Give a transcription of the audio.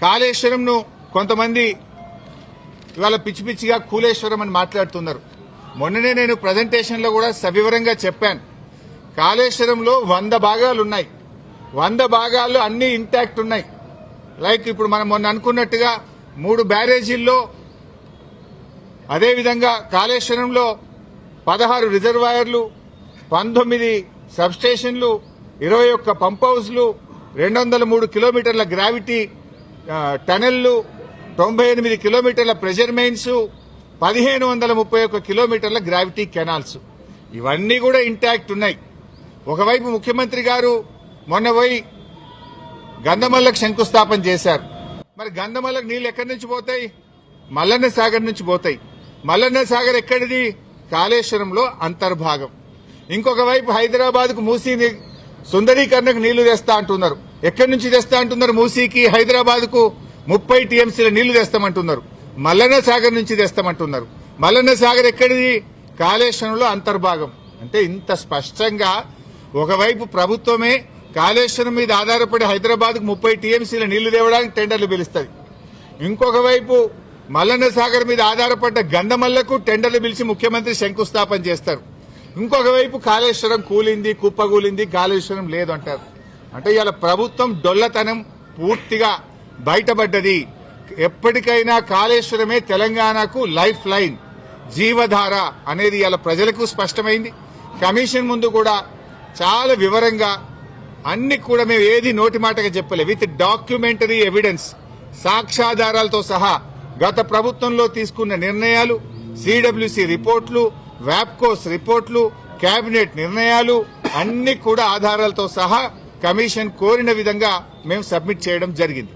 కాళేశ్వరంను కొంతమంది ఇవాళ పిచ్చి పిచ్చిగా కూలేశ్వరం అని మాట్లాడుతున్నారు. మొన్ననే నేను ప్రజెంటేషన్లో కూడా సవివరంగా చెప్పాను. కాళేశ్వరంలో 100 భాగాలున్నాయి. 100 భాగాలు అన్ని ఇంటాక్ట్ ఉన్నాయి. లైక్ ఇప్పుడు మనం మొన్న అనుకున్నట్టుగా 3 బ్యారేజీల్లో, అదేవిధంగా కాళేశ్వరంలో 16 రిజర్వాయర్లు, 19 సబ్స్టేషన్లు, 21 పంప్ హౌస్లు, 203 కిలోమీటర్ల గ్రావిటీ టనెళ్లు, 98 కిలోమీటర్ల ప్రెషర్ మెయిన్స్, 1531 కిలోమీటర్ల గ్రావిటీ కెనాల్స్, ఇవన్నీ కూడా ఇంటాక్ట్ ఉన్నాయి. ఒకవైపు ముఖ్యమంత్రి గారు మొన్న పోయి గంధమల్లకు శంకుస్థాపన చేశారు. మరి గంధమల్లకు నీళ్లు ఎక్కడి నుంచి పోతాయి? మల్లన్న సాగర్ నుంచి పోతాయి. మల్లన్న సాగర్ ఎక్కడిది? కాళేశ్వరంలో అంతర్భాగం. ఇంకొక వైపు హైదరాబాద్ కు మూసీ సుందరీకరణకు నీళ్లు తెస్తా అంటున్నారు. ఎక్కడి నుంచి తెస్తా అంటున్నారు? మూసీకి హైదరాబాద్ కు 30 టీఎంసీల నీళ్లు తెస్తామంటున్నారు. మల్లన్న సాగర్ నుంచి తెస్తామంటున్నారు. మల్లన్న సాగర్ ఎక్కడిది? కాళేశ్వరంలో అంతర్భాగం. అంటే ఇంత స్పష్టంగా ఒకవైపు ప్రభుత్వమే కాళేశ్వరం మీద ఆధారపడి హైదరాబాద్ కు 30 టీఎంసీల నీళ్లు తేవడానికి టెండర్లు పిలుస్తుంది. ఇంకొక వైపు మల్లన్న సాగర్ మీద ఆధారపడ్డ గంధమల్లకు టెండర్లు పిలిచి ముఖ్యమంత్రి శంకుస్థాపన చేస్తారు. ఇంకొక వైపు కాళేశ్వరం కూలింది, కుప్పగూలింది, కాళేశ్వరం లేదు అంటారు. అంటే ఇవాళ ప్రభుత్వం డొల్లతనం పూర్తిగా బయటపడ్డది. ఎప్పటికైనా కాళేశ్వరమే తెలంగాణకు లైఫ్ లైన్, జీవధార అనేది ఇవాళ ప్రజలకు స్పష్టమైంది. కమిషన్ ముందు కూడా చాలా వివరంగా అన్ని కూడా మేము ఏది నోటి మాటగా చెప్పలే, విత్ డాక్యుమెంటరీ ఎవిడెన్స్, సాక్ష్యాధారాలతో సహా గత ప్రభుత్వంలో తీసుకున్న నిర్ణయాలు, సిడబ్ల్యూసీ రిపోర్ట్లు, వ్యాప్కోస్ రిపోర్ట్లు, కేబినెట్ నిర్ణయాలు అన్ని కూడా ఆధారాలతో సహా కమిషన్ కోరిన విధంగా మేము సబ్మిట్ చేయడం జరిగింది.